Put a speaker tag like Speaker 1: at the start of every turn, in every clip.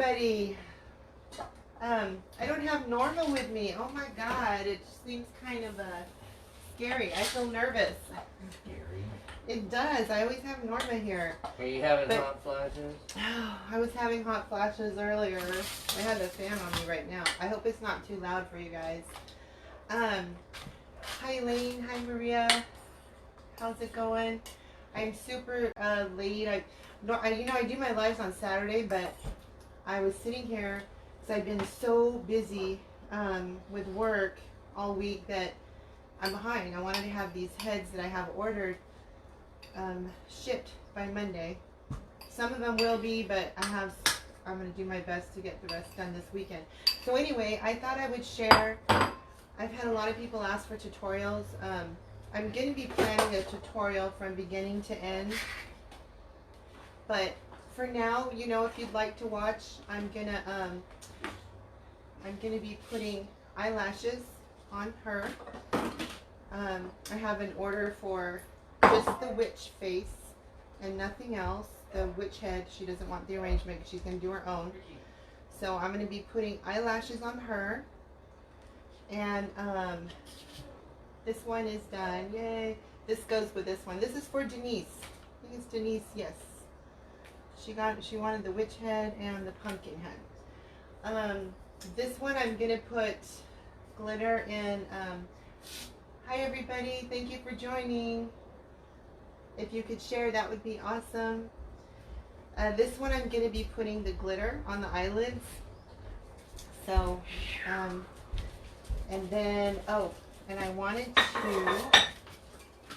Speaker 1: everybody. I don't have Norma with me. Oh my God, it seems kind of scary. I feel nervous.
Speaker 2: Scary.
Speaker 1: It does. I always have Norma here.
Speaker 2: Are you having hot flashes?
Speaker 1: I was having hot flashes earlier. I have the fan on me right now. I hope it's not too loud for you guys. Hi Elaine. Hi Maria. How's it going? I'm super late. I do my lives on Saturday, but I was sitting here because I've been so busy with work all week that I'm behind. I wanted to have these heads that I have ordered shipped by Monday. Some of them will be, but I'm going to do my best to get the rest done this weekend. So anyway, I thought I would share. I've had a lot of people ask for tutorials. I'm going to be planning a tutorial from beginning to end. But for now, you know, if you'd like to watch, I'm gonna be putting eyelashes on her. I have an order for just the witch face and nothing else. The witch head, she doesn't want the arrangement because she's going to do her own. So I'm going to be putting eyelashes on her. And this one is done. Yay. This goes with this one. This is for Denise. I think it's Denise, yes. She wanted the witch head and the pumpkin head. This one I'm going to put glitter in. Hi everybody, thank you for joining. If you could share, that would be awesome. This one I'm going to be putting the glitter on the eyelids. So, and then, and I wanted to,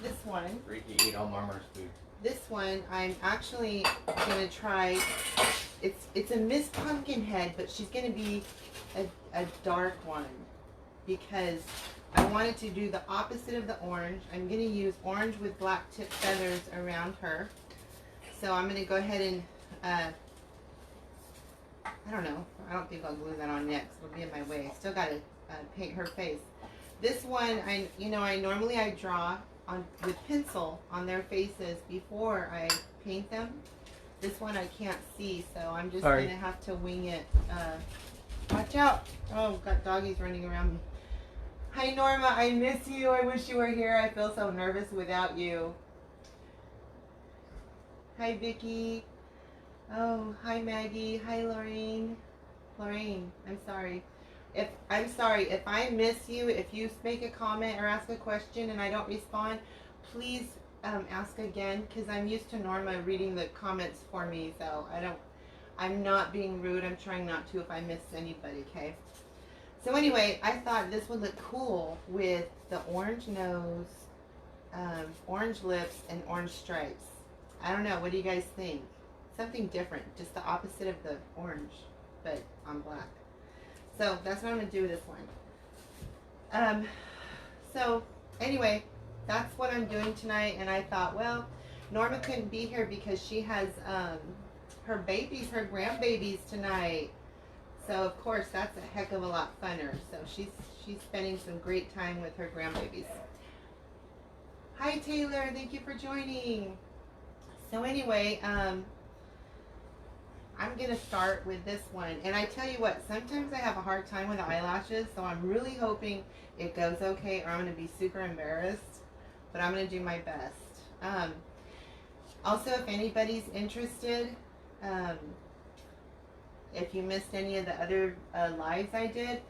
Speaker 1: this one.
Speaker 2: Ricky ate all Mama's food.
Speaker 1: This one I'm actually going to try. It's a Miss Pumpkinhead, but she's going to be a dark one because I wanted to do the opposite of the orange. I'm going to use orange with black tip feathers around her. So I'm going to go ahead and, I don't know. I don't think I'll glue that on next. It'll be in my way. Still got to paint her face. This one, I normally draw with pencil on their faces before I paint them. This one I can't see, so I'm just going to have to wing it. Watch out. Oh, got doggies running around me. Hi Norma, I miss you. I wish you were here. I feel so nervous without you. Hi Vicky. Oh, hi Maggie. Hi Lorraine. Lorraine, I'm sorry. If I miss you, if you make a comment or ask a question and I don't respond, please ask again, because I'm used to Norma reading the comments for me, so I'm not being rude. I'm trying not to if I miss anybody, okay? So anyway, I thought this would look cool with the orange nose, orange lips, and orange stripes. I don't know, what do you guys think? Something different, just the opposite of the orange, but on black. So that's what I'm going to do with this one. So anyway, that's what I'm doing tonight. And I thought, well, Norma couldn't be here because she has her babies, her grandbabies tonight. So of course that's a heck of a lot funner. So she's spending some great time with her grandbabies. Hi Taylor, thank you for joining. So anyway, I'm going to start with this one. And I tell you what, sometimes I have a hard time with eyelashes, so I'm really hoping it goes okay or I'm going to be super embarrassed. But I'm going to do my best. Also, if anybody's interested, if you missed any of the other lives I did,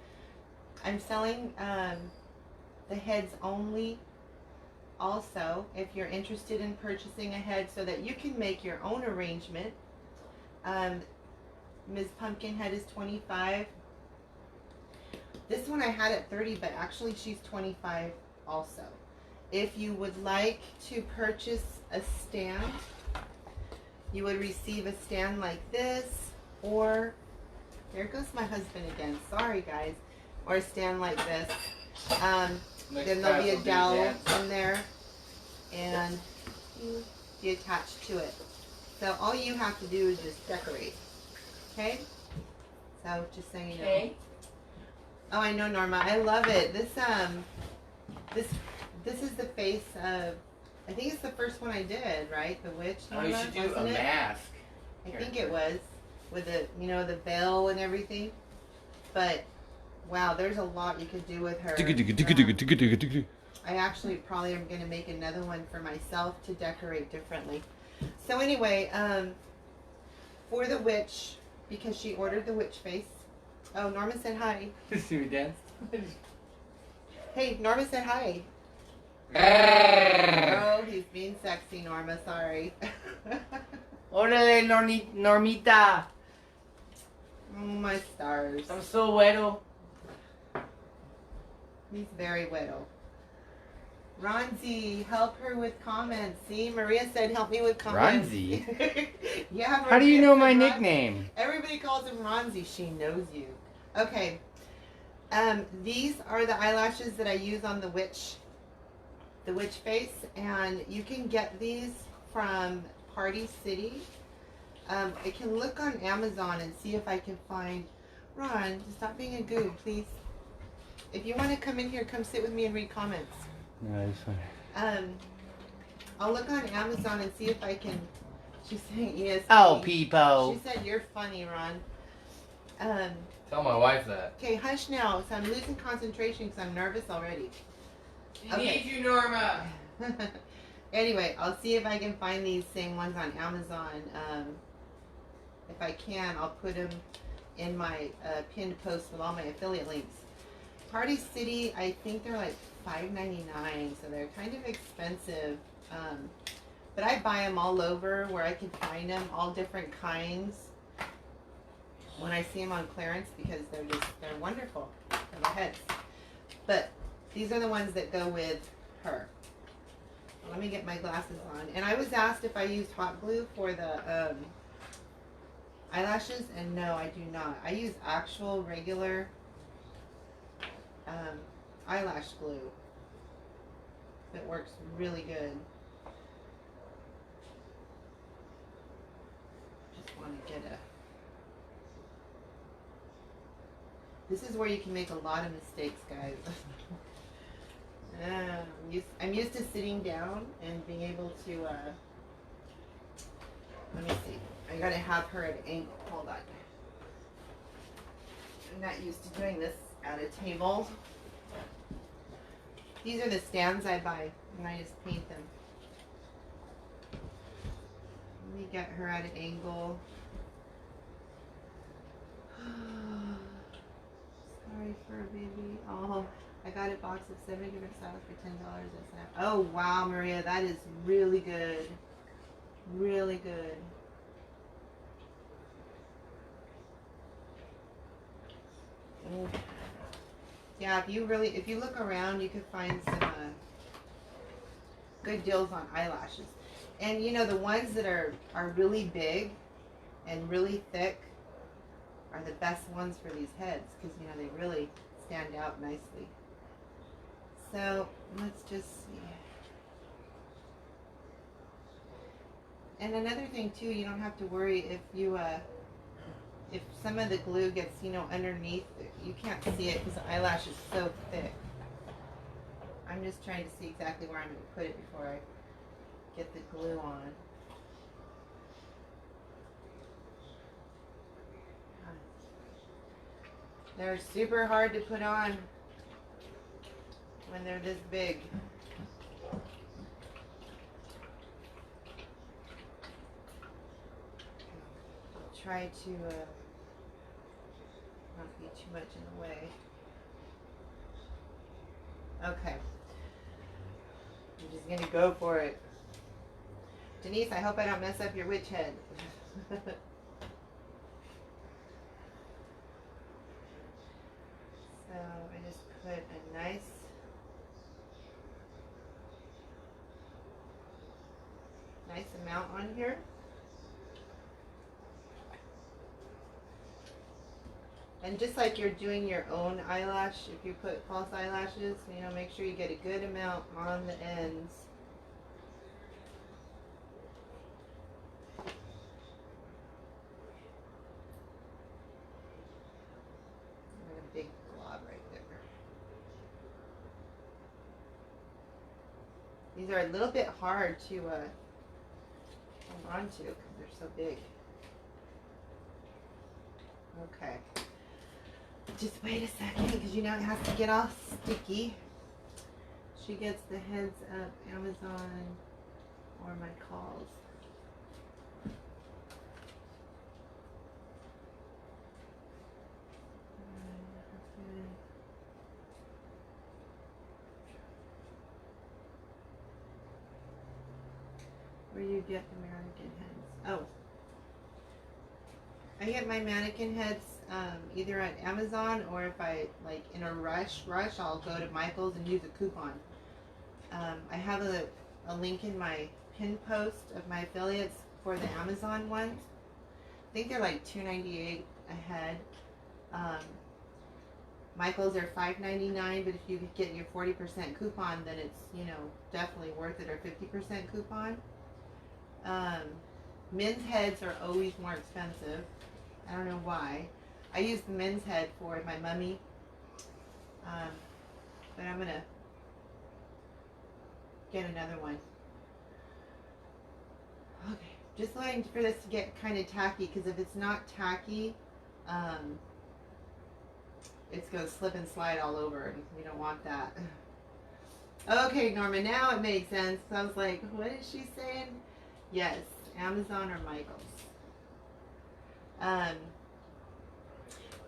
Speaker 1: I'm selling the heads only. Also, if you're interested in purchasing a head so that you can make your own arrangement, Ms. Pumpkinhead is $25. This one I had at $30, but actually she's $25 also. If you would like to purchase a stand, you would receive a stand like this, or there goes my husband again. Sorry guys. Or a stand like this. Then there'll be a dowel in there, and be attached to it. So all you have to do is just decorate. Okay? So just so you know.
Speaker 3: Okay.
Speaker 1: Oh, I know, Norma. I love it. This is the face of, I think it's the first one I did, right? The witch, Norma,
Speaker 2: Oh, you should do
Speaker 1: wasn't
Speaker 2: a
Speaker 1: it?
Speaker 2: mask.
Speaker 1: I think it was. with the, you know, the veil and everything. But wow, there's a lot you could do with her. I actually probably am going to make another one for myself to decorate differently. So anyway, for the witch, because she ordered the witch face. Oh, Norma said hi.
Speaker 2: See me dance?
Speaker 1: Hey, Norma said hi. Oh, he's being sexy, Norma. Sorry.
Speaker 2: Órale, Normita.
Speaker 1: Oh, my stars.
Speaker 2: I'm so wedo.
Speaker 1: He's very widow. Ronzi, help her with comments. See, Maria said help me with comments.
Speaker 2: Ronzi?
Speaker 1: Yeah,
Speaker 2: How do you
Speaker 1: Maria
Speaker 2: know
Speaker 1: said
Speaker 2: my
Speaker 1: Ronzi.
Speaker 2: nickname?
Speaker 1: Everybody calls him Ronzi. She knows you. Okay. These are the eyelashes that I use on the witch face, and you can get these from Party City. I can look on Amazon and see if I can find. Ron, stop being a goob, please. If you want to come in here, come sit with me and read comments.
Speaker 2: No, it's fine.
Speaker 1: I'll look on Amazon and see if I can. She's saying yes.
Speaker 2: Oh, Peepo.
Speaker 1: She said you're funny, Ron.
Speaker 2: Tell my wife that.
Speaker 1: Okay, hush now. So I'm losing concentration because I'm nervous already.
Speaker 2: She
Speaker 1: Okay.
Speaker 2: needs you, Norma.
Speaker 1: Anyway, I'll see if I can find these same ones on Amazon. If I can, I'll put them in my pinned post with all my affiliate links. Party City, I think they're like $5.99, so they're kind of expensive. But I buy them all over where I can find them, all different kinds, when I see them on clearance, because they're wonderful for the heads. But these are the ones that go with her. Let me get my glasses on. And I was asked if I used hot glue for the eyelashes, and no, I do not. I use actual regular eyelash glue. It works really good. Just want to get a. This is where you can make a lot of mistakes, guys. I'm used to sitting down and being able to. Let me see. I gotta have her at an angle. Hold on. I'm not used to doing this at a table. These are the stands I buy, and I just paint them. Let me get her at an angle. Sorry for a baby. Oh, I got a box of 7 different styles for $10 at Snap. Oh wow, Maria, that is really good. Really good. Oh. Yeah, if you look around, you could find some good deals on eyelashes. And you know, the ones that are really big and really thick are the best ones for these heads, because you know they really stand out nicely. So let's just see. And another thing too, you don't have to worry if you if some of the glue gets, you know, underneath. You can't see it because the eyelash is so thick. I'm just trying to see exactly where I'm going to put it before I get the glue on. They're super hard to put on when they're this big. I'll try to not be too much in the way. Okay. I'm just going to go for it. Denise, I hope I don't mess up your witch head. So I just put a nice amount on here. And just like you're doing your own eyelash, if you put false eyelashes, you know, make sure you get a good amount on the ends. A big glob right there. These are a little bit hard to hold on to because they're so big. Okay. Just wait a second, because you know it has to get all sticky. She gets the heads up Amazon or my calls. Where do you get the mannequin heads? Oh. I get my mannequin heads either at Amazon, or if I like in a rush, I'll go to Michael's and use a coupon. I have a link in my pin post of my affiliates for the Amazon ones. I think they're like $2.98 a head. Michael's are $5.99, but if you get your 40% coupon, then it's, you know, definitely worth it, or 50% coupon. Men's heads are always more expensive. I don't know why. I use the men's head for my mummy. But I'm going to get another one. Okay. Just waiting for this to get kind of tacky, because if it's not tacky, it's going to slip and slide all over, and we don't want that. Okay, Norma, now it makes sense. I was like, what is she saying? Yes, Amazon or Michael's.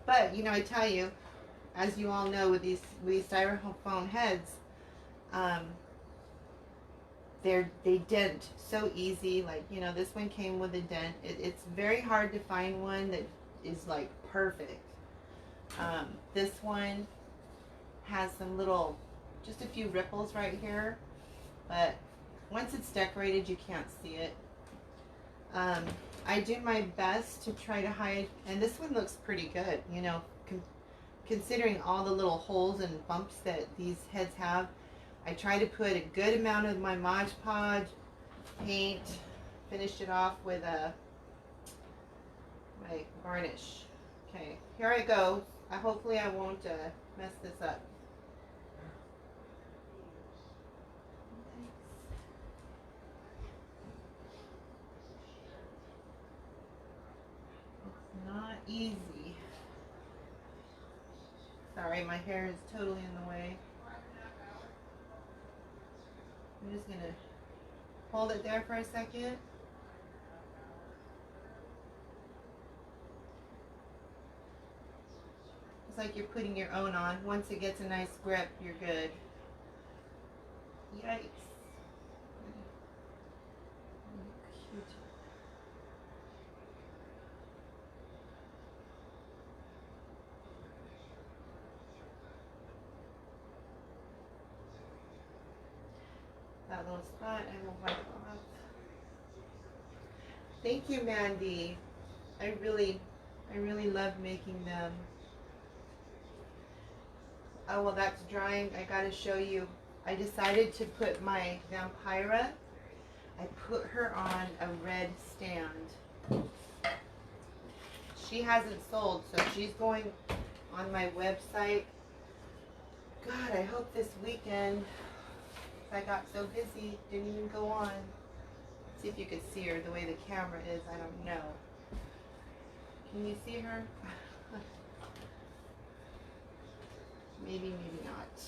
Speaker 1: But, you know, I tell you, as you all know, with these styrofoam heads, they dent so easy. Like, you know, this one came with a dent. It's very hard to find one that is like perfect. This one has some little, just a few ripples right here, but once it's decorated, you can't see it. I do my best to try to hide, and this one looks pretty good, you know, considering all the little holes and bumps that these heads have. I try to put a good amount of my Mod Podge paint, finished it off with my varnish. Okay, here I go. Hopefully I won't mess this up. Not easy. Sorry, my hair is totally in the way. I'm just gonna hold it there for a second. It's like you're putting your own on. Once it gets a nice grip, you're good. Yikes. That little spot, I will wipe off. Thank you, Mandy. I really love making them. Oh, well, that's drying. I gotta show you. I decided to put my Vampira. I put her on a red stand. She hasn't sold, so she's going on my website. God, I hope this weekend. I got so busy, didn't even go on. Let's see if you could see her the way the camera is. I don't know. Can you see her? Maybe, maybe not.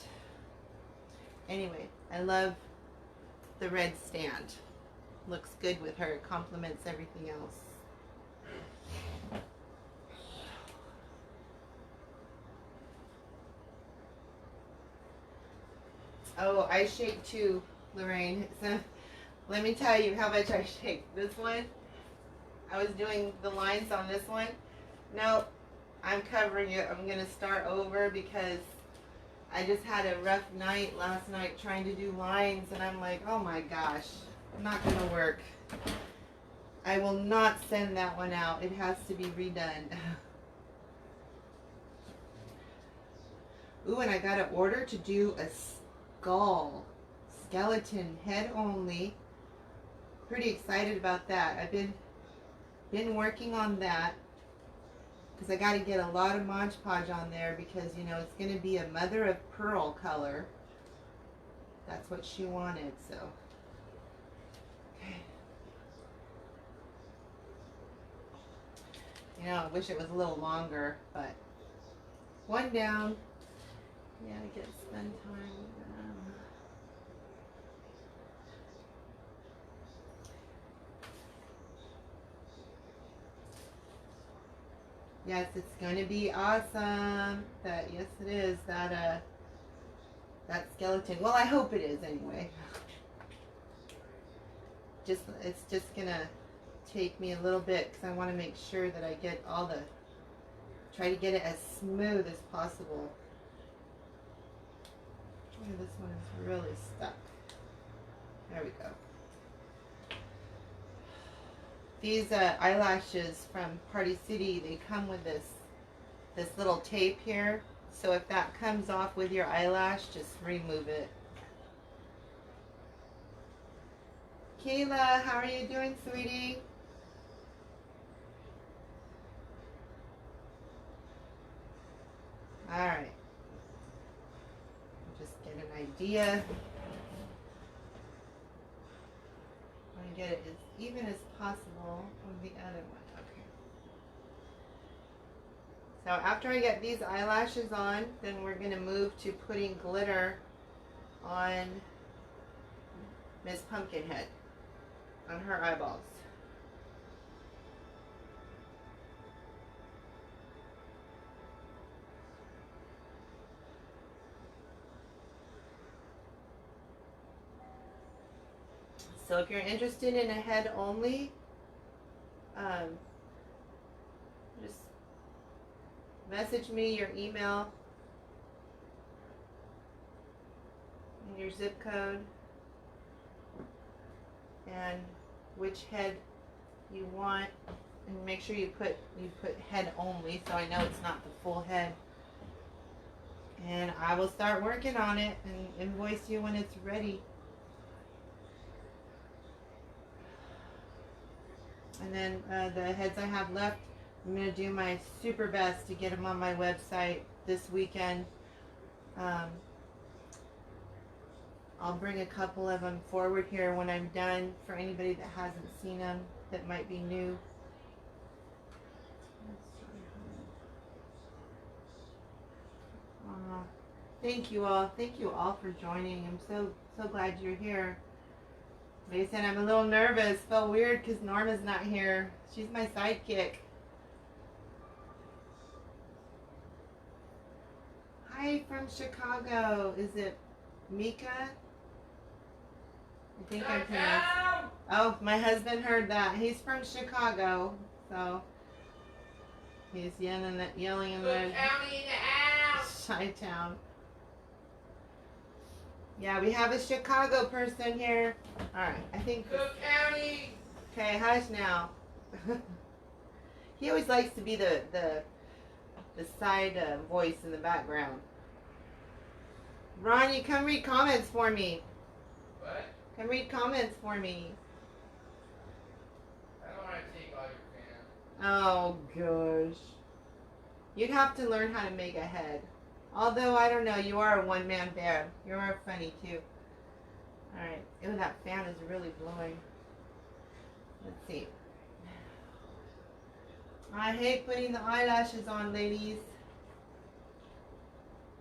Speaker 1: Anyway, I love the red stand. Looks good with her. It complements everything else. Oh, I shake too, Lorraine. So let me tell you how much I shake. This one, I was doing the lines on this one. No, I'm covering it. I'm going to start over because I just had a rough night last night trying to do lines, and I'm like, oh my gosh, not going to work. I will not send that one out. It has to be redone. Ooh, and I got an order to do a skeleton head only. Pretty excited about that. I've been working on that because I got to get a lot of Mod Podge on there because, you know, it's going to be a mother of pearl color. That's what she wanted, so. Okay. You know, I wish it was a little longer, but one down. Yeah, I get to spend time with them. Yes, it's going to be awesome. Yes, it is. That skeleton. Well, I hope it is anyway. It's just gonna take me a little bit because I want to make sure that I get try to get it as smooth as possible. Oh, this one is really stuck. There we go. These eyelashes from Party City, they come with this little tape here. So if that comes off with your eyelash, just remove it. Kayla, how are you doing, sweetie? All right. Just get an idea. I want to get it as even as possible with the other one. Okay. So after I get these eyelashes on, then we're going to move to putting glitter on Miss Pumpkinhead, on her eyeballs. So if you're interested in a head only, just message me your email and your zip code and which head you want, and make sure you put head only so I know it's not the full head. And I will start working on it and invoice you when it's ready. And then the heads I have left, I'm going to do my super best to get them on my website this weekend. I'll bring a couple of them forward here when I'm done for anybody that hasn't seen them that might be new. Thank you all. Thank you all for joining. I'm so glad you're here. Like I said, I'm a little nervous. Felt weird because Norma's not here. She's my sidekick. Hi from Chicago. Is it Mika? I think I'm pronouncing. Oh, my husband heard that. He's from Chicago, so he's yelling in the
Speaker 2: County in the house.
Speaker 1: Chi-town. Yeah, we have a Chicago person here. All right, I think.
Speaker 2: Cook County.
Speaker 1: Okay, hush now. He always likes to be the side voice in the background. Ronnie, come read comments for me.
Speaker 2: What?
Speaker 1: Come read comments for me.
Speaker 2: I don't want to take all your fans.
Speaker 1: Oh gosh. You'd have to learn how to make a head. Although, I don't know, you are a one-man band. You're funny, too. Alright. Ew, that fan is really blowing. Let's see. I hate putting the eyelashes on, ladies.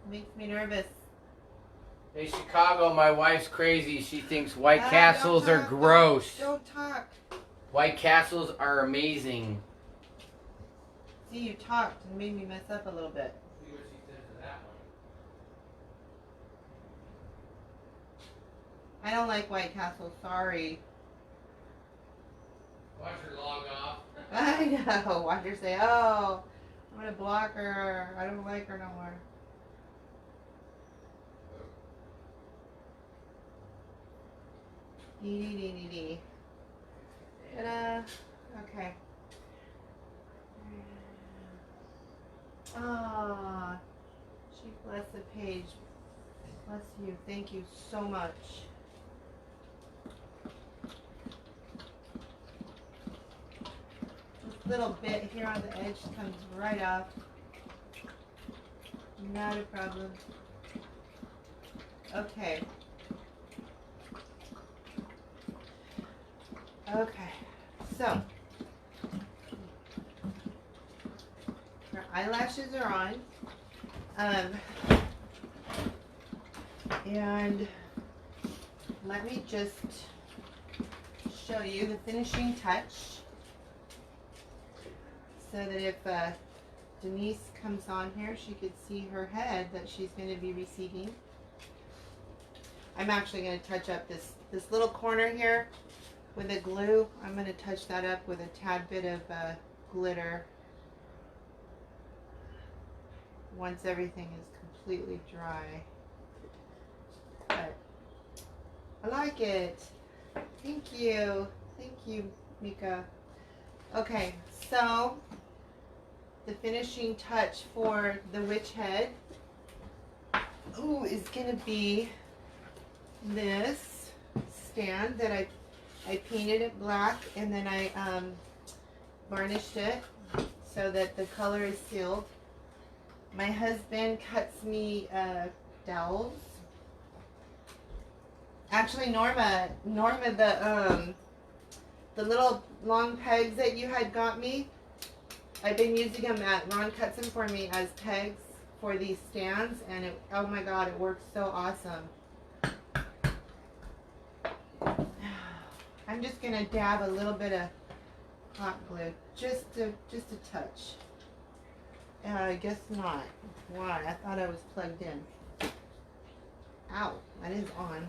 Speaker 1: It makes me nervous.
Speaker 2: Hey, Chicago, my wife's crazy. She thinks White Castles are gross.
Speaker 1: Don't talk.
Speaker 2: White Castles are amazing.
Speaker 1: See, you talked and made me mess up a little bit.
Speaker 2: See what she says to that one.
Speaker 1: I don't like White Castle, sorry.
Speaker 2: Watch her log off.
Speaker 1: I know. Watch her say, oh, I'm going to block her. I don't like her no more. Dee. Ta-da. Okay. Ah, she bless the page. Bless you. Thank you so much. This little bit here on the edge comes right off. Not a problem. Okay. Okay. So, eyelashes are on. And let me just show you the finishing touch so that if Denise comes on here, she could see her head that she's going to be receiving. I'm actually going to touch up this little corner here with a glue. I'm going to touch that up with a tad bit of glitter once everything is completely dry. But I like it. Thank you, Mika. Okay, so the finishing touch for the witch head is gonna be this stand that I painted it black, and then I varnished it so that the color is sealed. My husband cuts me dowels. Actually, Norma, the little long pegs that you had got me, I've been using them Ron cuts them for me as pegs for these stands, and oh my god, it works so awesome. I'm just gonna dab a little bit of hot glue, just a touch. I guess not. Why? I thought I was plugged in. Ow, that is on.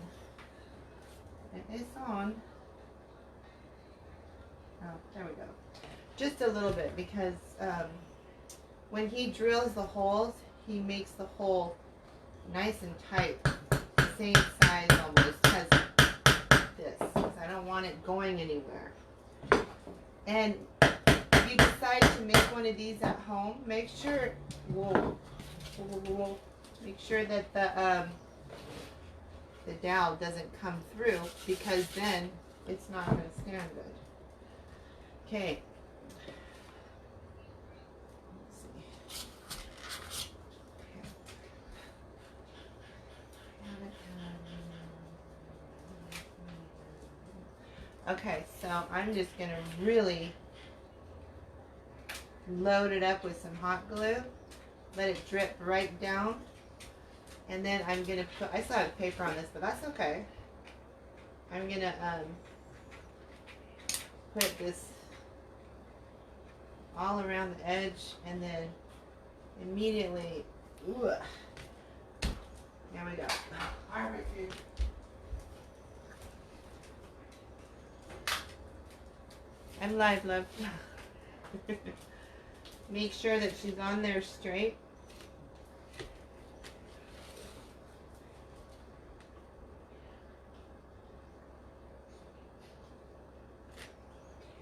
Speaker 1: It is on. Oh, there we go. Just a little bit, because when he drills the holes, he makes the hole nice and tight, the same size almost as this, because I don't want it going anywhere. And if you decide to make one of these at home, make sure, make sure that the dowel doesn't come through, because then it's not going to stand good. Okay. Okay, so I'm just going to really load it up with some hot glue. Let it drip right down. And then I'm going to put, I still have paper on this, but that's okay. I'm going to put this all around the edge, and then immediately, there we go. All right, dude. I'm live, love. Make sure that she's on there straight.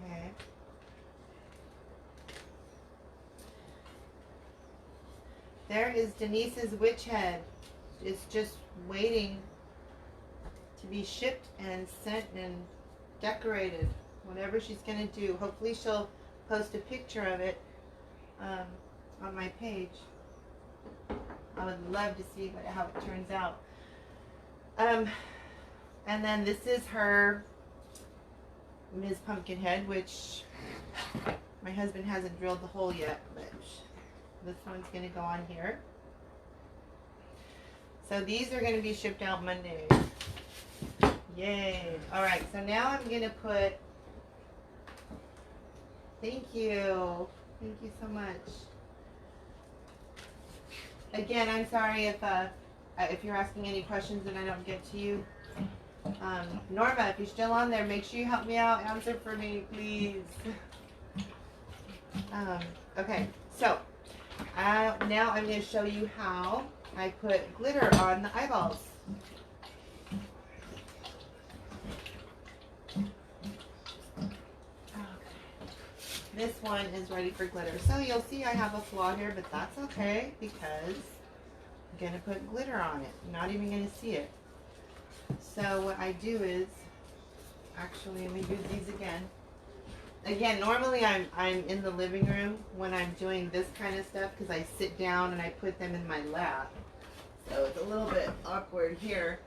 Speaker 1: Okay. There is Denise's witch head. It's just waiting to be shipped and sent and decorated. Whatever she's going to do. Hopefully she'll post a picture of it on my page. I would love to see how it turns out. And then this is her Ms. Pumpkinhead, which my husband hasn't drilled the hole yet, but this one's going to go on here. So these are going to be shipped out Monday. Yay. Alright, so now I'm going to put... Thank you. Thank you so much. Again, I'm sorry if you're asking any questions and I don't get to you. Norma, if you're still on there, make sure you help me out. Answer for me, please. Okay, so now I'm going to show you how I put glitter on the eyeballs. This one is ready for glitter. So you'll see I have a flaw here, but that's okay because I'm going to put glitter on it. I'm not even going to see it. So what I do is, actually let me do these again. Again, normally I'm in the living room when I'm doing this kind of stuff because I sit down and I put them in my lap. So it's a little bit awkward here.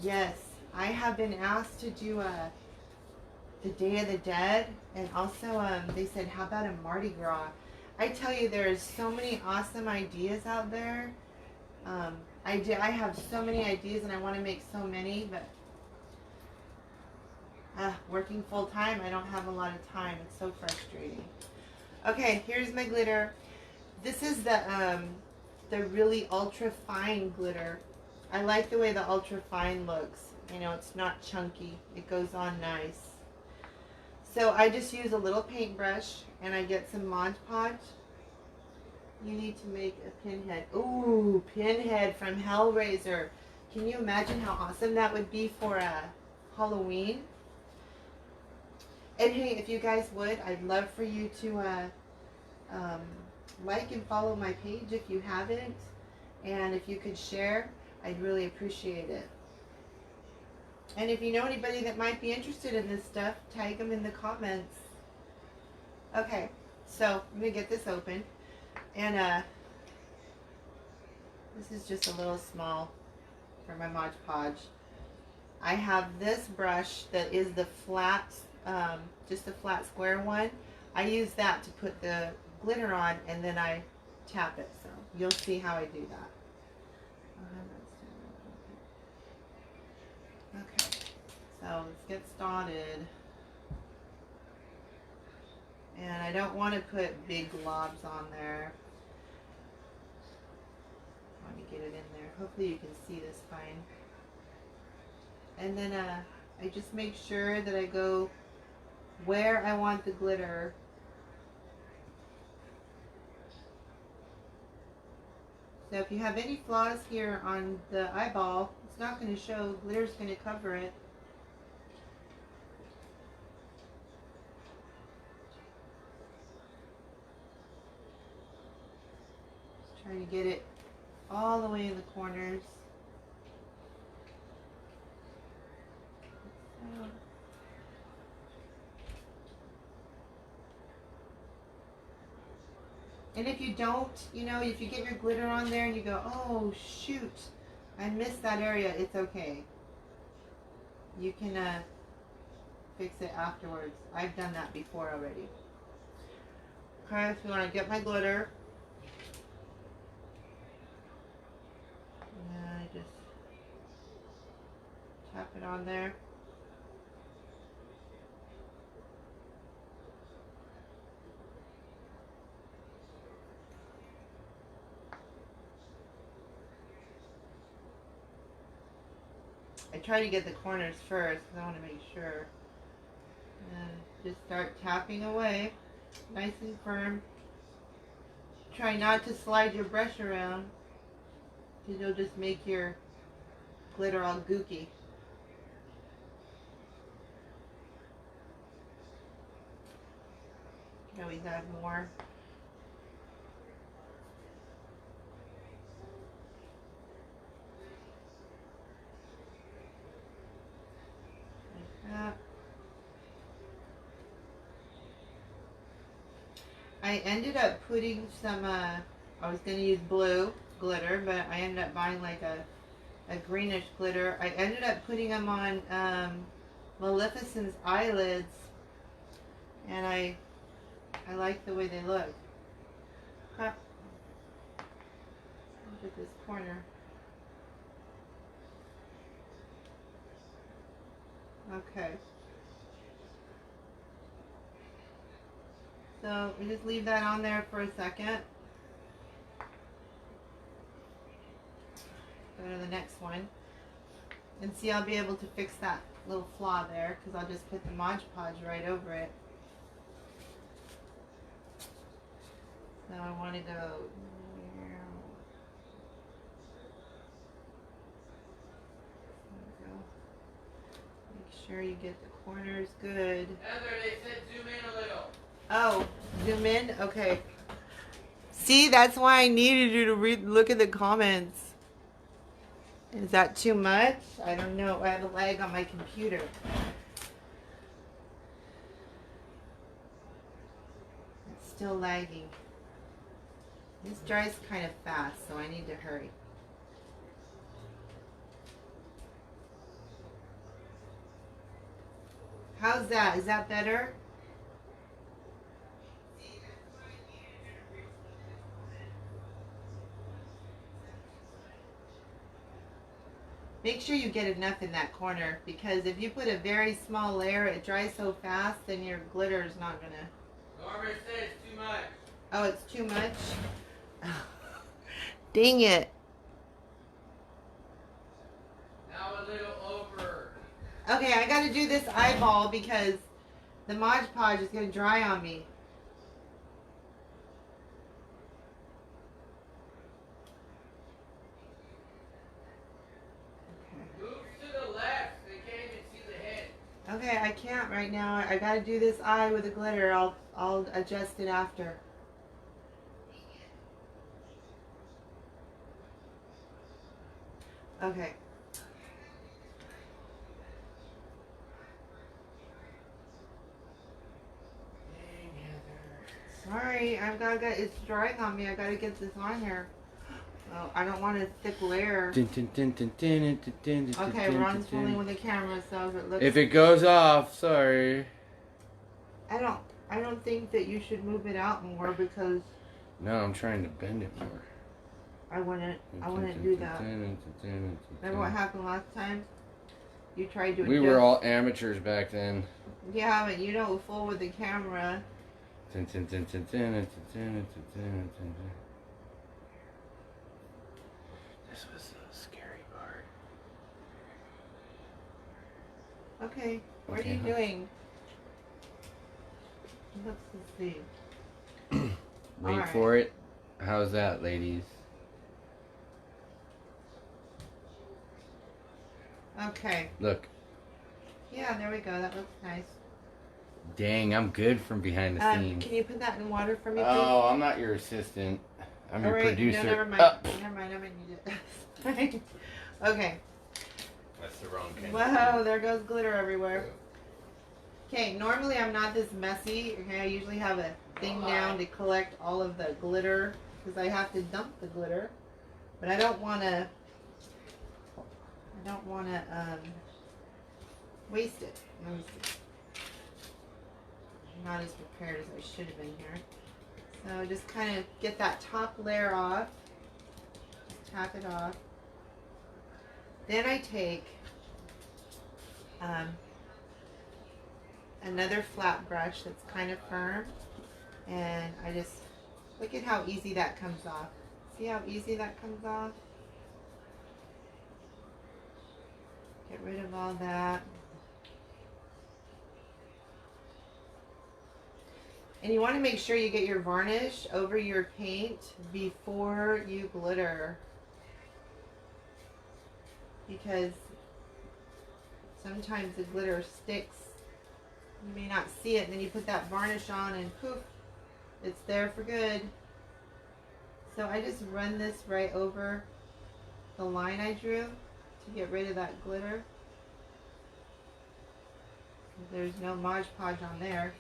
Speaker 1: Yes, I have been asked to do the Day of the Dead, and also they said, how about a Mardi Gras? I tell you, there's so many awesome ideas out there. I have so many ideas, and I want to make so many, but working full time, I don't have a lot of time. It's so frustrating. Okay, here's my glitter. This is the really ultra fine glitter. I like the way the ultra fine looks. You know, it's not chunky. It goes on nice. So I just use a little paintbrush and I get some Mod Podge. You need to make a pinhead. Ooh, pinhead from Hellraiser. Can you imagine how awesome that would be for Halloween? And hey, if you guys would, I'd love for you to like and follow my page if you haven't. And if you could share, I'd really appreciate it. And if you know anybody that might be interested in this stuff, tag them in the comments. Okay, so I'm going to get this open. And this is just a little small for my Mod Podge. I have this brush that is the flat, just the flat square one. I use that to put the glitter on, and then I tap it. So you'll see how I do that. Okay, so let's get started. And I don't want to put big globs on there. I want to get it in there. Hopefully you can see this fine. And then I just make sure that I go where I want the glitter. So if you have any flaws here on the eyeball, it's not going to show. Glitter's going to cover it. Just trying to get it all the way in the corners. So. And if you don't, you know, if you get your glitter on there and you go, oh shoot, I missed that area, it's okay. You can fix it afterwards. I've done that before already. Okay, so when I get my glitter, and I just tap it on there. I try to get the corners first because I want to make sure. And just start tapping away, nice and firm. Try not to slide your brush around because you'll just make your glitter all gooky. You can always add more. Like that. I ended up putting some, I was going to use blue glitter, but I ended up buying like a greenish glitter. I ended up putting them on Maleficent's eyelids, and I like the way they look. Huh. Look at this corner. Okay. So we just leave that on there for a second. Go to the next one. And see, I'll be able to fix that little flaw there because I'll just put the Mod Podge right over it. So I want to go. Make sure you get the corners good.
Speaker 2: Heather, they said zoom in a little.
Speaker 1: Oh, zoom in? Okay. See, that's why I needed you to look at the comments. Is that too much? I don't know. I have a lag on my computer. It's still lagging. This dries kind of fast, so I need to hurry. How's that? Is that better? Make sure you get enough in that corner, because if you put a very small layer, it dries so fast, then your glitter is not gonna.
Speaker 2: Norma said it's too much.
Speaker 1: Oh, it's too much? Dang it.
Speaker 2: Now a little over.
Speaker 1: Okay, I gotta do this eyeball because the Mod Podge is gonna dry on me.
Speaker 2: Move to the left. They can't even see the head.
Speaker 1: Okay, I can't right now. I gotta do this eye with the glitter. I'll adjust it after. Okay.
Speaker 2: Dang, Heather.
Speaker 1: Sorry, it's drying on me. I gotta get this on here. Oh, I don't want a thick layer. Okay, Ron's fooling with the camera, so if it looks.
Speaker 2: If it goes off, sorry.
Speaker 1: I don't think that you should move it out more because
Speaker 2: No, I'm trying to bend it more.
Speaker 1: I wouldn't do that. Remember what happened last time? You tried to adjust.
Speaker 2: We were all amateurs back then.
Speaker 1: Yeah, but you don't fool with the camera.
Speaker 2: This was the scary part.
Speaker 1: Okay, what
Speaker 2: Okay,
Speaker 1: are you
Speaker 2: huh?
Speaker 1: doing? Let's see.
Speaker 2: Wait
Speaker 1: Alright.
Speaker 2: for it. How's that, ladies?
Speaker 1: Okay.
Speaker 2: Look.
Speaker 1: Yeah, there we go. That looks nice.
Speaker 2: Dang, I'm good from behind the scenes.
Speaker 1: Can you put that in water for me, please?
Speaker 2: Oh, I'm not your assistant. I'm your
Speaker 1: Alright,
Speaker 2: producer.
Speaker 1: No, never mind. Never mind. I might need it. Okay.
Speaker 2: That's the wrong kind.
Speaker 1: Whoa, there goes glitter everywhere. Okay, normally I'm not this messy. Okay, I usually have a thing down to collect all of the glitter because I have to dump the glitter. But I don't want to. Waste it. Let me see. I'm not as prepared as I should have been here. So just kind of get that top layer off. Just tap it off. Then I take another flat brush that's kind of firm, and I just look at how easy that comes off. See how easy that comes off? Get rid of all that. And you want to make sure you get your varnish over your paint before you glitter, because sometimes the glitter sticks. You may not see it, and then you put that varnish on and poof, it's there for good. So I just run this right over the line I drew to get rid of that glitter. There's no Mod Podge on there.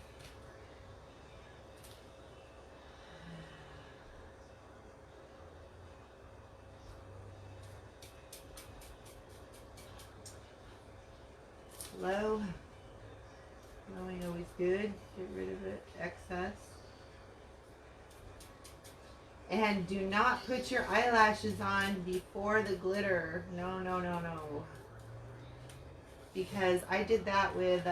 Speaker 1: Low. Blowing always good. Get rid of it. Excess. And do not put your eyelashes on before the glitter. No, no, no, no. Because I did that with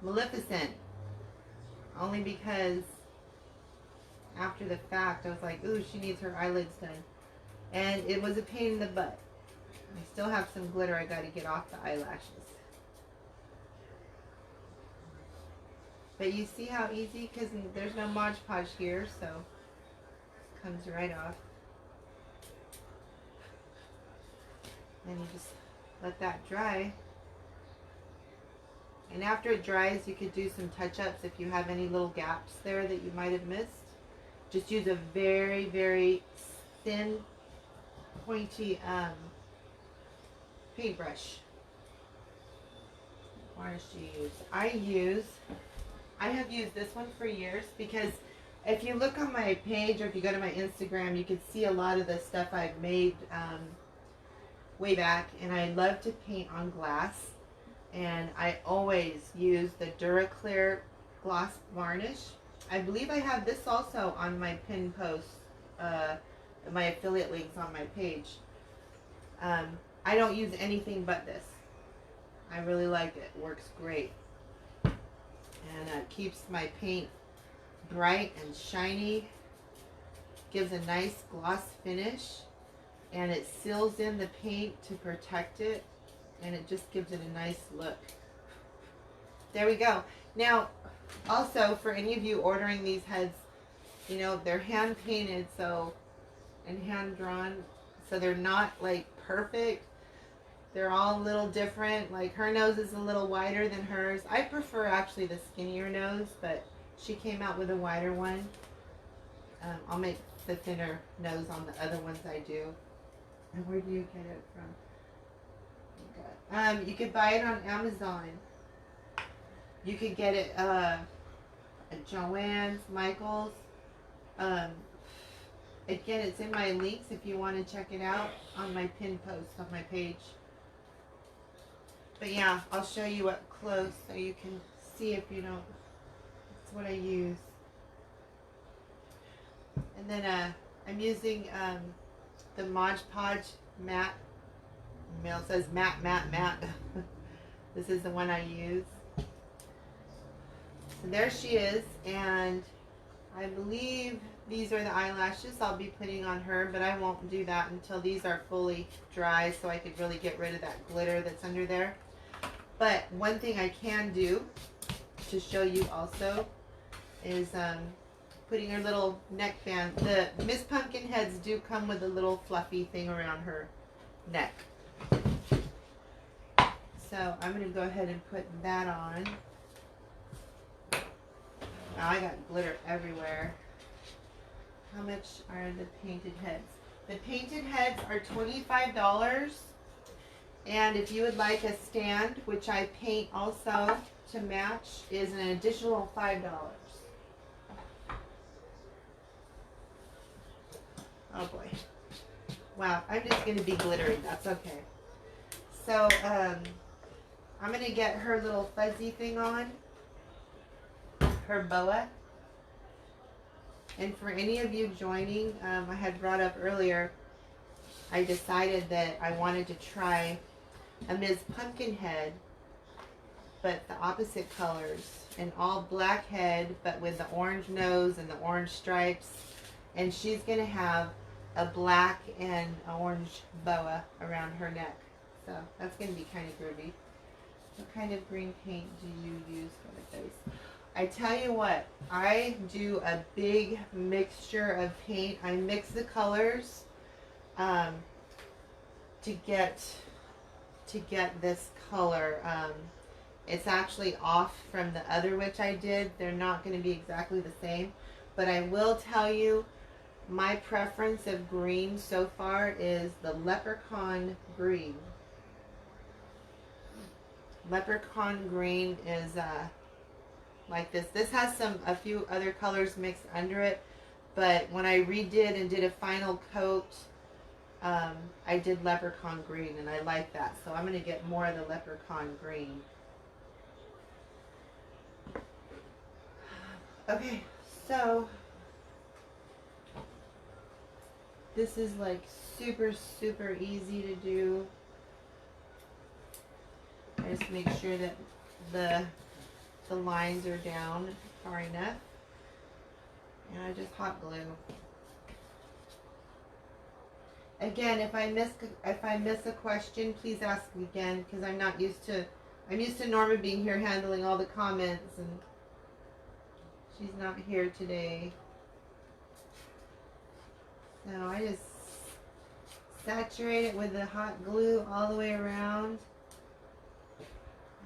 Speaker 1: Maleficent. Only because after the fact I was like, ooh, she needs her eyelids done. And it was a pain in the butt. I still have some glitter I got to get off the eyelashes. But you see how easy, because there's no Mod Podge here, so it comes right off. And you just let that dry. And after it dries, you could do some touch-ups if you have any little gaps there that you might have missed. Just use a very, very thin, pointy paintbrush. Varnish to use. I have used this one for years because if you look on my page or if you go to my Instagram, you can see a lot of the stuff I've made way back, and I love to paint on glass. And I always use the Duraclear gloss varnish. I believe I have this also on my pin post, my affiliate links on my page. I don't use anything but this. I really like it. Works great. And keeps my paint bright and shiny. Gives a nice gloss finish. And it seals in the paint to protect it. And it just gives it a nice look. There we go. Now, also for any of you ordering these heads, you know, they're hand painted, so, and hand drawn, so they're not like perfect. They're all a little different. Like her nose is a little wider than hers. I prefer actually the skinnier nose, but she came out with a wider one. I'll make the thinner nose on the other ones I do. And where do you get it from? You could buy it on Amazon. You could get it at Joann's, Michael's. Again, it's in my links if you want to check it out on my pin post on my page. But yeah, I'll show you up close so you can see if you don't. That's what I use. And then I'm using the Mod Podge matte. Mail says matte. This is the one I use. So there she is, and I believe these are the eyelashes I'll be putting on her, but I won't do that until these are fully dry so I could really get rid of that glitter that's under there. But one thing I can do to show you also is putting her little neck band. The Miss Pumpkinheads do come with a little fluffy thing around her neck. So I'm going to go ahead and put that on. Now I got glitter everywhere. How much are the painted heads? The painted heads are $25. And if you would like a stand, which I paint also to match, is an additional $5. Oh boy. Wow, I'm just going to be glittery. That's okay. So, I'm going to get her little fuzzy thing on. Her boa. And for any of you joining, I had brought up earlier, I decided that I wanted to try a Ms. Pumpkinhead, but the opposite colors. An all black head, but with the orange nose and the orange stripes. And she's going to have a black and orange boa around her neck. So that's going to be kind of groovy. What kind of green paint do you use for the face? I tell you what, I do a big mixture of paint. I mix the colors to get this color. It's actually off from the other which I did. They're not going to be exactly the same. But I will tell you, my preference of green so far is the Leprechaun Green. Leprechaun Green is like this. This has a few other colors mixed under it, but when I redid and did a final coat, I did Leprechaun Green, and I like that. So I'm going to get more of the Leprechaun Green. Okay, so this is like super easy to do. I just make sure that the lines are down far enough, and I just hot glue. Again, if I miss a question, please ask me again, because I'm used to Norma being here handling all the comments, and she's not here today. So I just saturate it with the hot glue all the way around.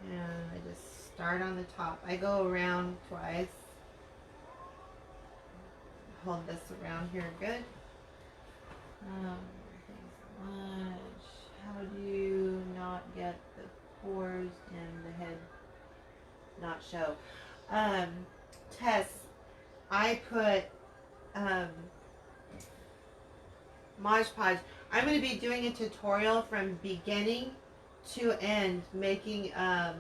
Speaker 1: And I just start on the top. I go around twice. Hold this around here good. Thanks so much. How do you not get the pores in the head not show? Tess, I put Mod Podge. I'm going to be doing a tutorial from beginning to end, making a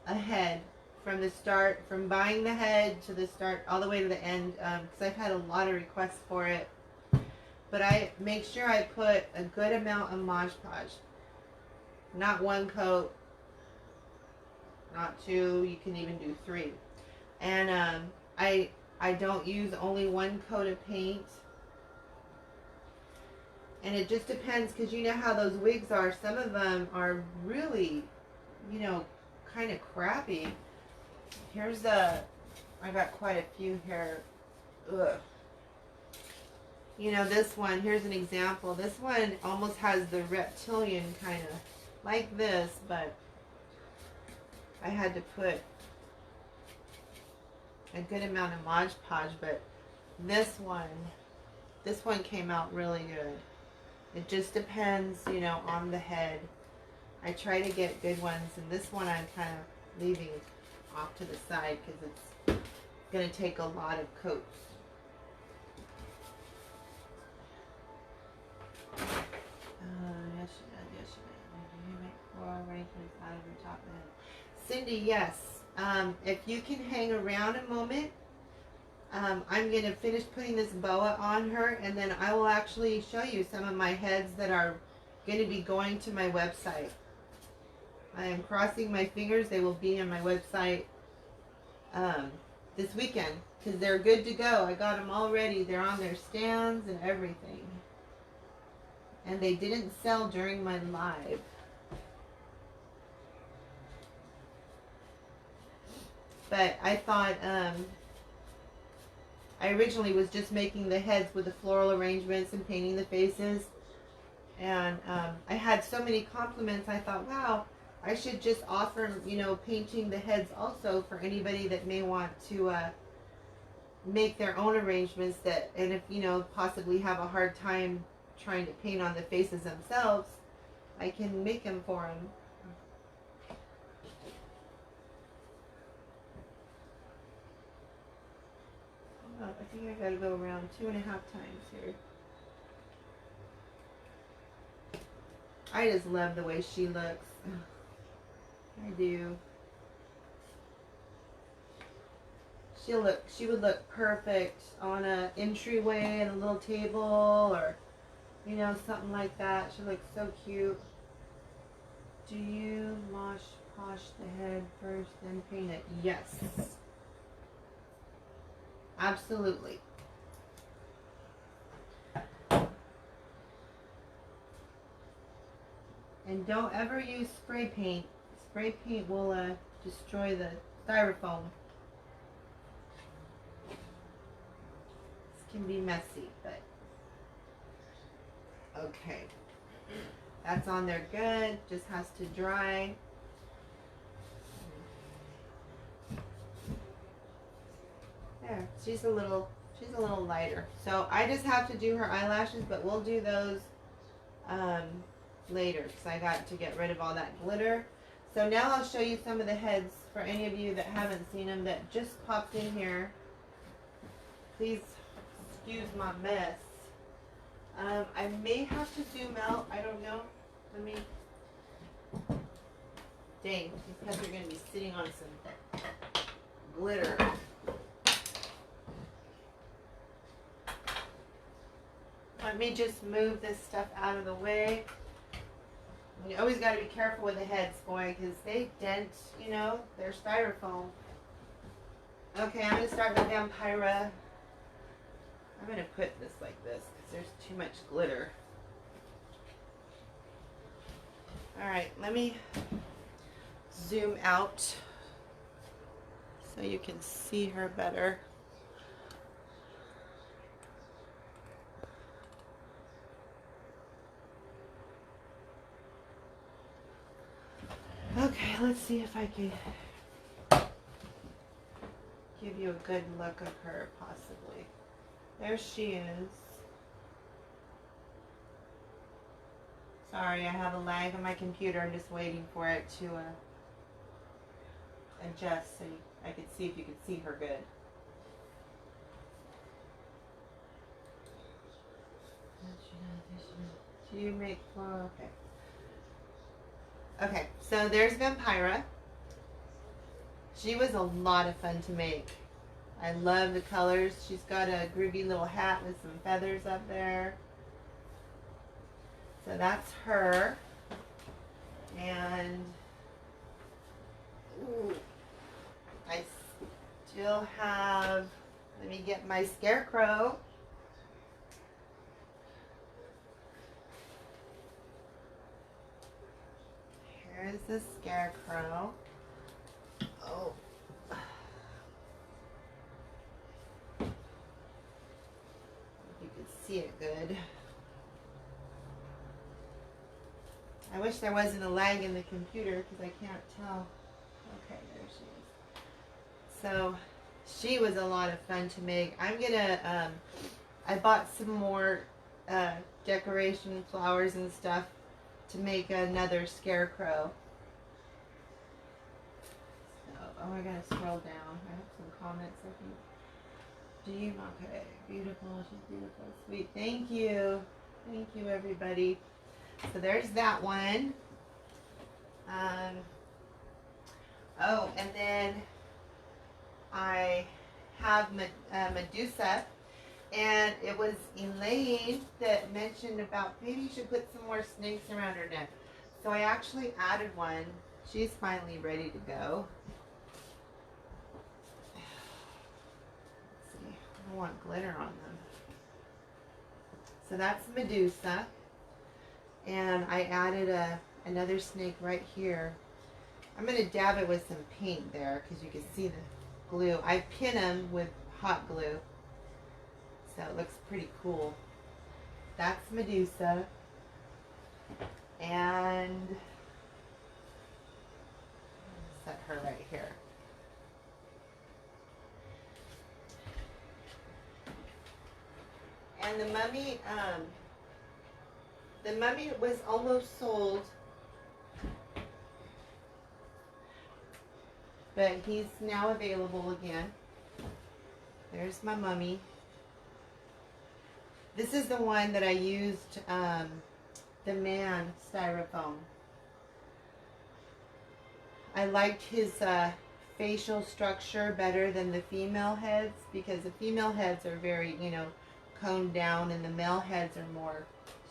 Speaker 1: head from the start, from buying the head to the start all the way to the end, because I've had a lot of requests for it. But I make sure I put a good amount of Mod Podge. Not one coat, not two, you can even do three. And I don't use only one coat of paint. And it just depends, because you know how those wigs are. Some of them are really, you know, kind of crappy. Here's I got quite a few here. Ugh. You know, this one, here's an example. This one almost has the reptilian kind of, like this, but I had to put a good amount of Mod Podge, but this one came out really good. It just depends, you know, on the head. I try to get good ones, and this one I'm kind of leaving off to the side because it's going to take a lot of coats. Yes, you did. You make 4 arrangements out of the top of the head. Cindy, yes. If you can hang around a moment, I'm going to finish putting this boa on her, and then I will actually show you some of my heads that are going to be going to my website. I am crossing my fingers they will be on my website this weekend, because they're good to go. I got them all ready. They're on their stands and everything. And they didn't sell during my live. But I thought, I originally was just making the heads with the floral arrangements and painting the faces. And I had so many compliments, I thought, wow, I should just offer, you know, painting the heads also for anybody that may want to make their own arrangements, that, and if, you know, possibly have a hard time trying to paint on the faces themselves, I can make them for them. Oh, I think I gotta go around 2.5 times here. I just love the way she looks. I do. She would look perfect on a entryway and a little table, or, you know, something like that. She looks so cute. Do you Mod Podge the head first, then paint it? Yes. Absolutely. And don't ever use spray paint. Spray paint will destroy the styrofoam. This can be messy, but okay. That's on there good. Just has to dry. There. She's a little lighter. So I just have to do her eyelashes, but we'll do those later, because I got to get rid of all that glitter. So now I'll show you some of the heads for any of you that haven't seen them, that just popped in here. Please excuse my mess. I may have to zoom out. I don't know. Let me. Dang, these heads are going to be sitting on some glitter. Let me just move this stuff out of the way. You always got to be careful with the heads, boy, because they dent, you know, their styrofoam. Okay, I'm going to start with Vampira. I'm going to put this like this because there's too much glitter. Alright, let me zoom out so you can see her better. Okay, let's see if I can give you a good look of her, possibly. There she is. Sorry, I have a lag on my computer. I'm just waiting for it to adjust so I could see if you could see her good. Do you make floral? Okay. Okay, so there's Vampira. She was a lot of fun to make. I love the colors. She's got a groovy little hat with some feathers up there. So that's her. And ooh, I still have, let me get my Scarecrow. Here's the Scarecrow. Oh. You can see it good. I wish there wasn't a lag in the computer because I can't tell. Okay, there she is. So she was a lot of fun to make. I'm gonna, I bought some more decoration flowers and stuff to make another Scarecrow. So, oh, I gotta scroll down. I have some comments, I think. Do you? Okay, beautiful. She's beautiful. Sweet. Thank you. Thank you, everybody. So there's that one. Oh, and then I have Medusa, and it was Elaine that mentioned about maybe you should put some more snakes around her neck. So I actually added one. She's finally ready to go. Let's see, I don't want glitter on them. So that's Medusa. And I added another snake right here. I'm going to dab it with some paint there because you can see the glue. I pin them with hot glue. So it looks pretty cool. That's Medusa. And set her right here. And the mummy was almost sold, but he's now available again. There's my mummy. This is the one that I used, the man styrofoam. I liked his facial structure better than the female heads because the female heads are very, coned down, and the male heads are more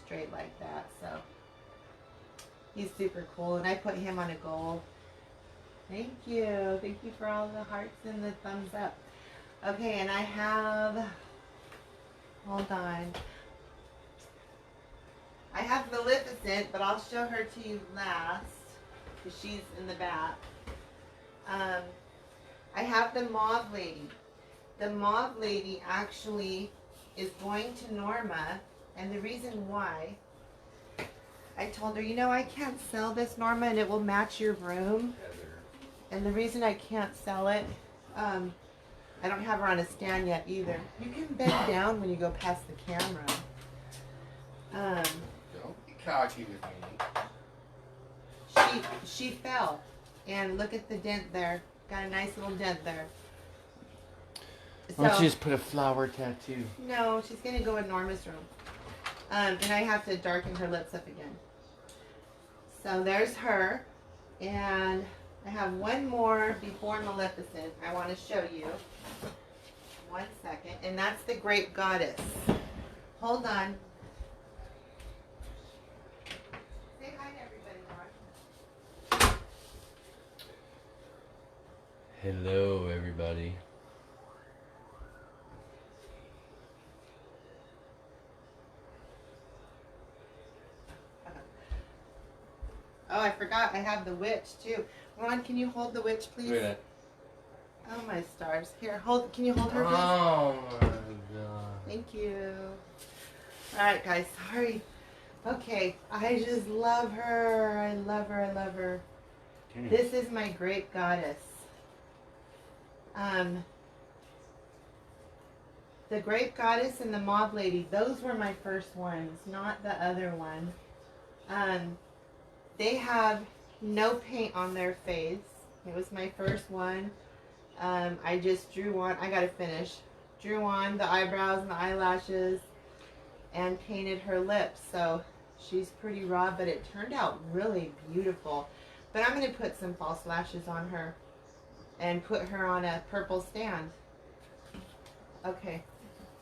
Speaker 1: straight like that. So he's super cool, and I put him on a gold. Thank you for all the hearts and the thumbs up. Okay, and I have, hold on, I have Maleficent, but I'll show her to you last because she's in the back. I have the Mauve Lady. The Mauve Lady actually is going to Norma. And the reason why, I told her, I can't sell this, Norma, and it will match your room. And the reason I can't sell it, I don't have her on a stand yet either. You can bend down when you go past the camera.
Speaker 2: Don't be cocky with me.
Speaker 1: She fell. And look at the dent there. Got a nice little dent there.
Speaker 2: Why don't you just put a flower tattoo?
Speaker 1: No, she's going to go in Norma's room. And I have to darken her lips up again. So there's her. And I have one more before Maleficent I want to show you. 1 second. And that's the Grape Goddess. Hold on. Say hi to everybody, Laura.
Speaker 2: Hello, everybody.
Speaker 1: Oh, I forgot. I have the witch too. Ron, can you hold the witch, please?
Speaker 2: Wait a minute.
Speaker 1: Oh my stars! Here, hold. Can you hold her, please?
Speaker 2: Oh my god.
Speaker 1: Thank you. All right, guys. Sorry. Okay, I just love her. I love her. I love her.
Speaker 2: Okay.
Speaker 1: This is my Grape Goddess. The Grape Goddess and the Mauve Lady. Those were my first ones, not the other one. They have no paint on their face. It was my first one. I just drew on, I gotta finish. Drew on the eyebrows and the eyelashes and painted her lips. So She's pretty raw, but it turned out really beautiful. But I'm going to put some false lashes on her and put her on a purple stand. Okay.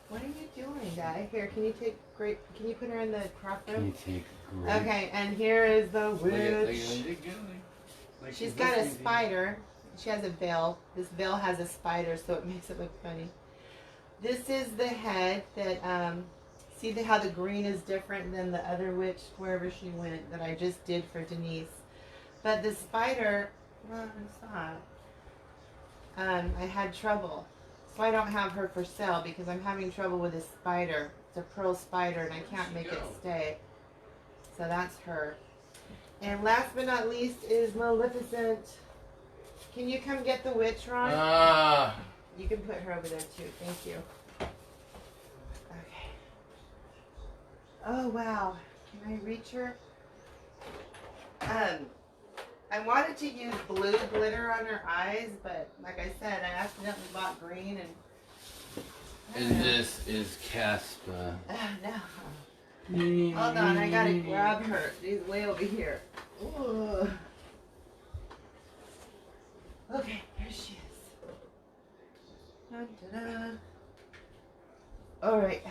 Speaker 1: What are you doing, Guy? Here, can you put her in the crop room?
Speaker 2: Can you take great?
Speaker 1: Okay, and here is the witch.
Speaker 2: Like
Speaker 1: She's got a spider. She has a veil. This veil has a spider, so it makes it look funny. This is the head that, see how the green is different than the other witch, wherever she went, that I just did for Denise. But the spider, well, stop. I had trouble. So I don't have her for sale because I'm having trouble with this spider. It's a pearl spider and I can't make it stay. So that's her. And last but not least is Maleficent. Can you come get the witch, Ron? You can put her over there too. Thank you. Okay. Oh wow. Can I reach her? I wanted to use blue glitter on her eyes, but like I said, I accidentally bought green
Speaker 2: And this is Caspa.
Speaker 1: No. Hold on, I gotta grab her. She's way over here. Ooh. Okay, here she is. Dun, dun, dun. All right.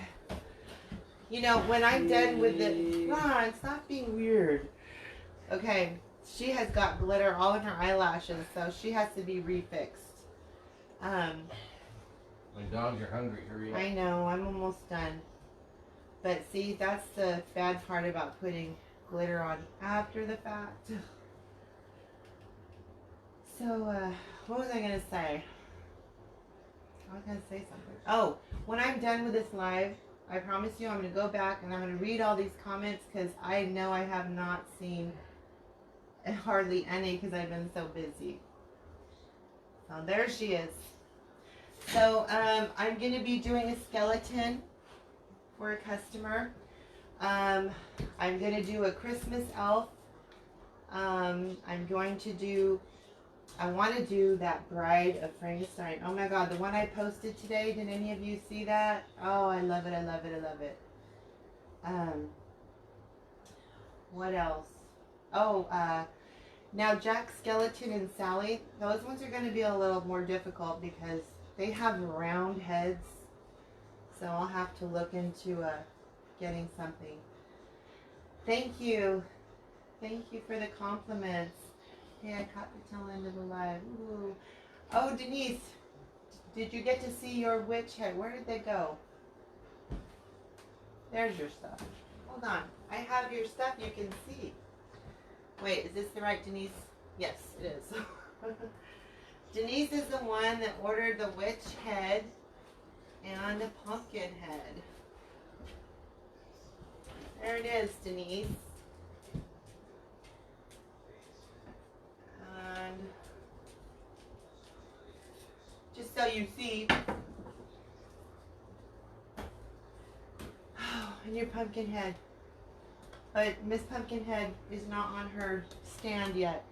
Speaker 1: You know, when I'm done with it, Ron, stop being weird. Okay, she has got glitter all in her eyelashes, so she has to be refixed.
Speaker 2: My dogs are hungry. Hurry up.
Speaker 1: I know, I'm almost done. But see, that's the bad part about putting glitter on after the fact. So, what was I going to say? I was going to say something. Oh, when I'm done with this live, I promise you I'm going to go back and I'm going to read all these comments because I know I have not seen hardly any because I've been so busy. So there she is. So I'm going to be doing a skeleton for a customer. I'm going to do a Christmas elf. I'm going to do, I want to do that Bride of Frankenstein. Oh my God, the one I posted today, did any of you see that? Oh, I love it, I love it, I love it. What else? Oh, now Jack Skeleton and Sally, those ones are going to be a little more difficult because they have round heads. So I'll have to look into getting something. Thank you. Thank you for the compliments. Hey, I caught the tail end of the live. Ooh. Oh, Denise, did you get to see your witch head? Where did they go? There's your stuff. Hold on. I have your stuff you can see. Wait, is this the right Denise? Yes, it is. Denise is the one that ordered the witch head and a pumpkin head. There it is, Denise. And just so you see, and your pumpkin head. But Miss Pumpkinhead is not on her stand yet.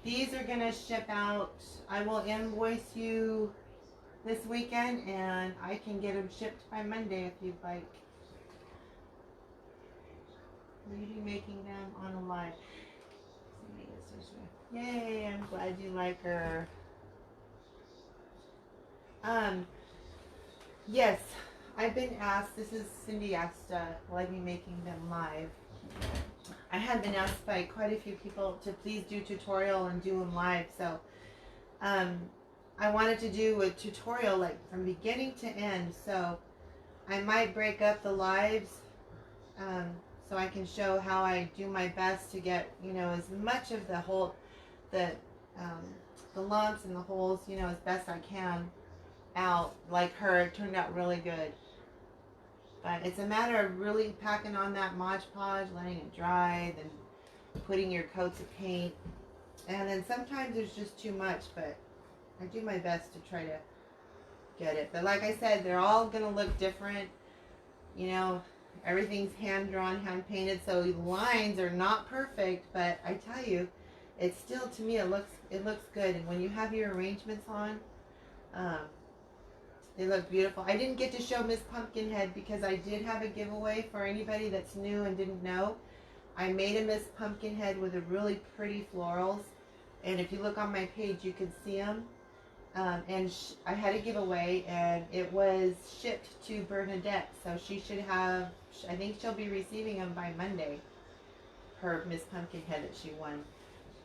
Speaker 1: These are going to ship out. I will invoice you this weekend, and I can get them shipped by Monday if you'd like. Will you be making them on a live? Yay, I'm glad you like her. Yes, I've been asked, this is Cindy asked, will I be making them live? I had been asked by quite a few people to please do tutorial and do them live, so I wanted to do a tutorial like from beginning to end, so I might break up the lives so I can show how I do my best to get, you know, as much of the whole, the lumps and the holes, you know, as best I can out. Like her, it turned out really good. But it's a matter of really packing on that Mod Podge, letting it dry, then putting your coats of paint. And then sometimes there's just too much, but I do my best to try to get it. But like I said, they're all going to look different. You know, everything's hand-drawn, hand-painted, so the lines are not perfect, but I tell you, it's still, to me, it looks good. And when you have your arrangements on, they look beautiful. I didn't get to show Miss Pumpkinhead because I did have a giveaway for anybody that's new and didn't know. I made a Miss Pumpkinhead with a really pretty florals, and if you look on my page, you can see them. And I had a giveaway, and it was shipped to Bernadette, so she should have. I think she'll be receiving them by Monday. Her Miss Pumpkinhead that she won.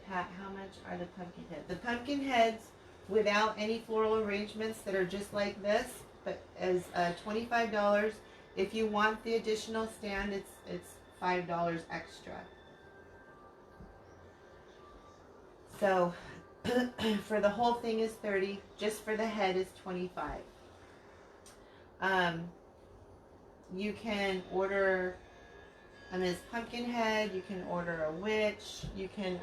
Speaker 1: Pat, how much are the pumpkin heads? The pumpkin heads without any floral arrangements that are just like this, but as $25. If you want the additional stand, it's $5 extra. So for the whole thing is $30. Just for the head is $25. You can order a Miss Pumpkinhead. You can order a witch. You can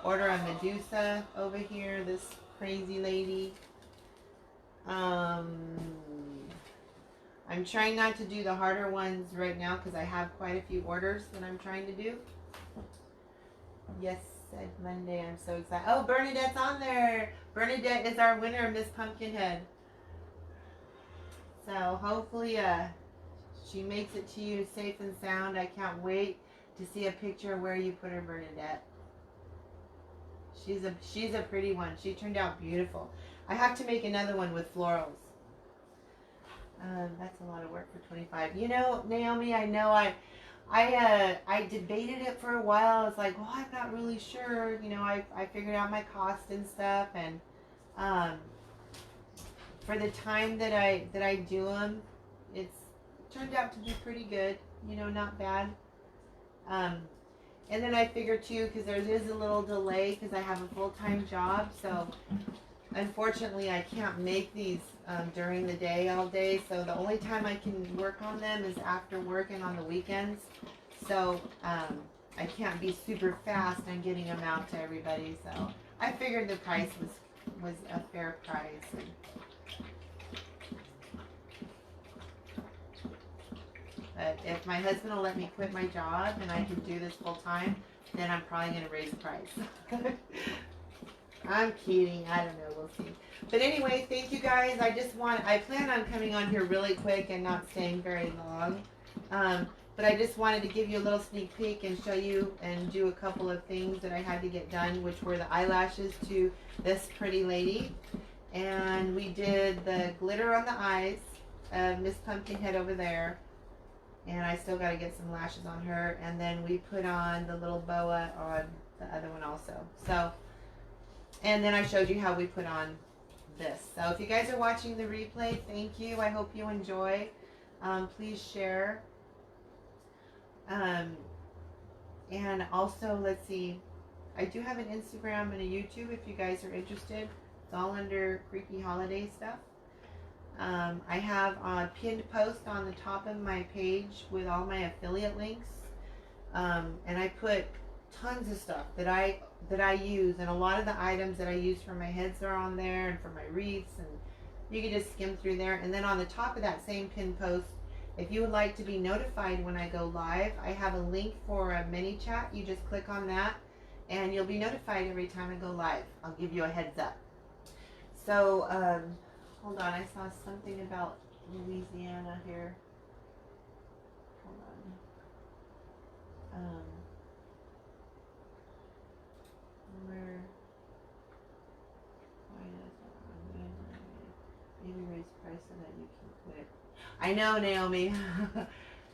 Speaker 1: order a Medusa over here. This crazy lady. I'm trying not to do the harder ones right now because I have quite a few orders that I'm trying to do. Yes, said Monday. I'm so excited. Oh, Bernadette's on there. Bernadette is our winner, Miss Pumpkinhead. So hopefully she makes it to you safe and sound. I can't wait to see a picture of where you put her, Bernadette. She's a pretty one. She turned out beautiful. I have to make another one with florals. That's a lot of work for $25. You know, Naomi, I know I debated it for a while. I was like, well, I'm not really sure. You know, I figured out my cost and stuff, and for the time that I do them, it's turned out to be pretty good. You know, not bad. And then I figured too, because there is a little delay because I have a full-time job, so unfortunately I can't make these during the day all day. So the only time I can work on them is after work and on the weekends. So I can't be super fast on getting them out to everybody. So I figured the price was a fair price. But if my husband will let me quit my job and I can do this full time, then I'm probably going to raise the price. I'm kidding. I don't know. We'll see. But anyway, thank you guys. I plan on coming on here really quick and not staying very long. But I just wanted to give you a little sneak peek and show you and do a couple of things that I had to get done, which were the eyelashes to this pretty lady. And we did the glitter on the eyes of Miss Pumpkinhead over there. And I still got to get some lashes on her. And then we put on the little boa on the other one also. So, and then I showed you how we put on this. So if you guys are watching the replay, thank you. I hope you enjoy. Please share. And also, let's see. I do have an Instagram and a YouTube if you guys are interested. It's all under Creepy Holiday stuff. I have a pinned post on the top of my page with all my affiliate links, and I put tons of stuff that I use, and a lot of the items that I use for my heads are on there, and for my wreaths, and you can just skim through there. And then on the top of that same pinned post, if you would like to be notified when I go live, I have a link for a mini chat. You just click on that, and you'll be notified every time I go live. I'll give you a heads up. So, hold on, I saw something about Louisiana here. Hold on. Maybe raise price so that you can quit. I know, Naomi.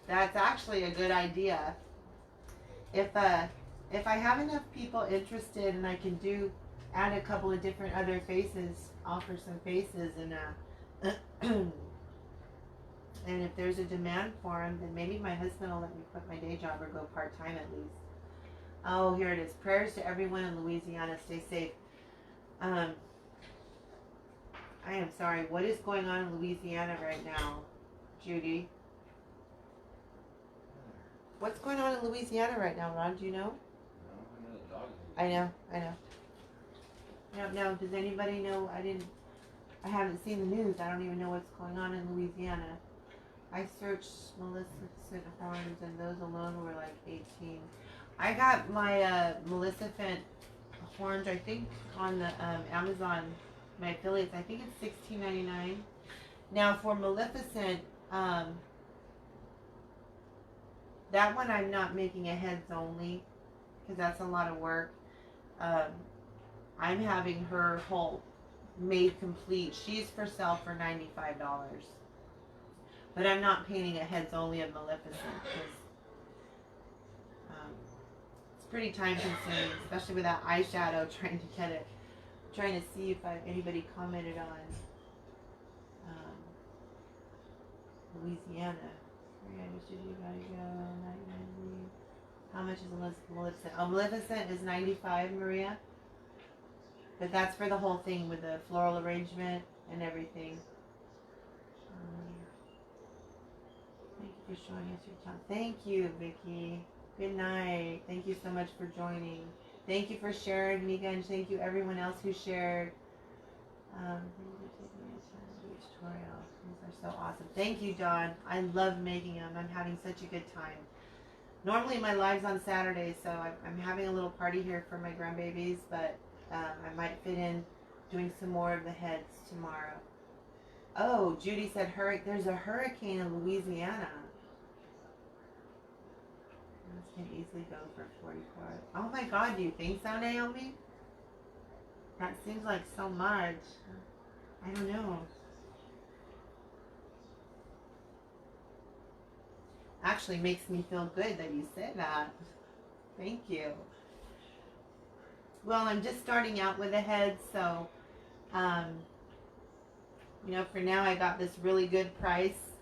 Speaker 1: That's actually a good idea. If I have enough people interested and I can add a couple of different other faces, offer some faces, and and if there's a demand for them, then maybe my husband will let me quit my day job or go part-time at least. Oh, here it is. Prayers to everyone in Louisiana. Stay safe. I am sorry. What is going on in Louisiana right now, Judy? What's going on in Louisiana right now, Ron? Do you know? I know. I don't know. Does anybody know? I haven't seen the news. I don't even know what's going on in Louisiana. I searched Maleficent horns, and those alone were like 18. I got my Maleficent horns, I think, on the Amazon, my affiliates. I think it's $16.99. Now for Maleficent, that one I'm not making a heads only because that's a lot of work. I'm having her whole made complete. She's for sale for $95. But I'm not painting a heads only of Maleficent because it's pretty time consuming, especially with that eyeshadow trying to get it. Trying to see if anybody commented on Louisiana. Where did you gotta go? How much is Maleficent? Oh, Maleficent is $95, Maria. But that's for the whole thing with the floral arrangement and everything. Thank you for showing us your time. Thank you, Vicky. Good night. Thank you so much for joining. Thank you for sharing, Mika, and thank you everyone else who shared. Thank you for taking your time to do a tutorial. These are so awesome. Thank you, Dawn. I love making them. I'm having such a good time. Normally my live's on Saturdays, so I'm having a little party here for my grandbabies, but I might fit in doing some more of the heads tomorrow. Oh, Judy said there's a hurricane in Louisiana. This can easily go for 44. Oh my God, do you think so, Naomi? That seems like so much. I don't know. Actually makes me feel good that you said that. Thank you. Well, I'm just starting out with a head, so for now I got this really good price.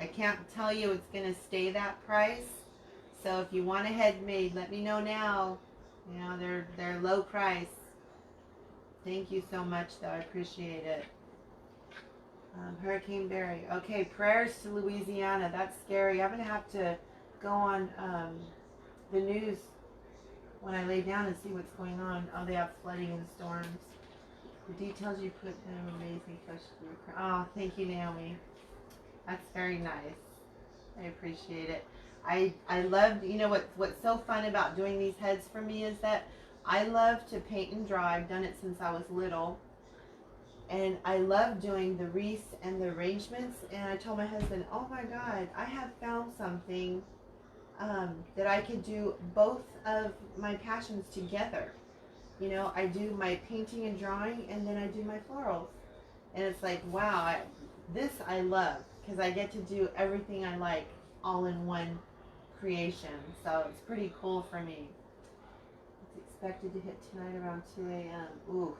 Speaker 1: I can't tell you it's gonna stay that price. So if you want a head made, let me know now. They're low price. Thank you so much, though. I appreciate it. Hurricane Barry. Okay, prayers to Louisiana. That's scary. I'm gonna have to go on the news when I lay down and see what's going on. Oh, they have flooding and storms. The details you put in are amazing. Oh, thank you, Naomi. That's very nice. I appreciate it. I love, what's so fun about doing these heads for me is that I love to paint and draw. I've done it since I was little. And I love doing the wreaths and the arrangements. And I told my husband, oh my God, I have found something that I could do both of my passions together. I do my painting and drawing, and then I do my florals. And it's like, wow, this I love, because I get to do everything I like all in one creation. So it's pretty cool for me. It's expected to hit tonight around 2 a.m. Oof.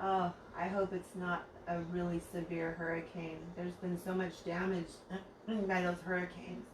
Speaker 1: Oh, I hope it's not a really severe hurricane. There's been so much damage by those hurricanes.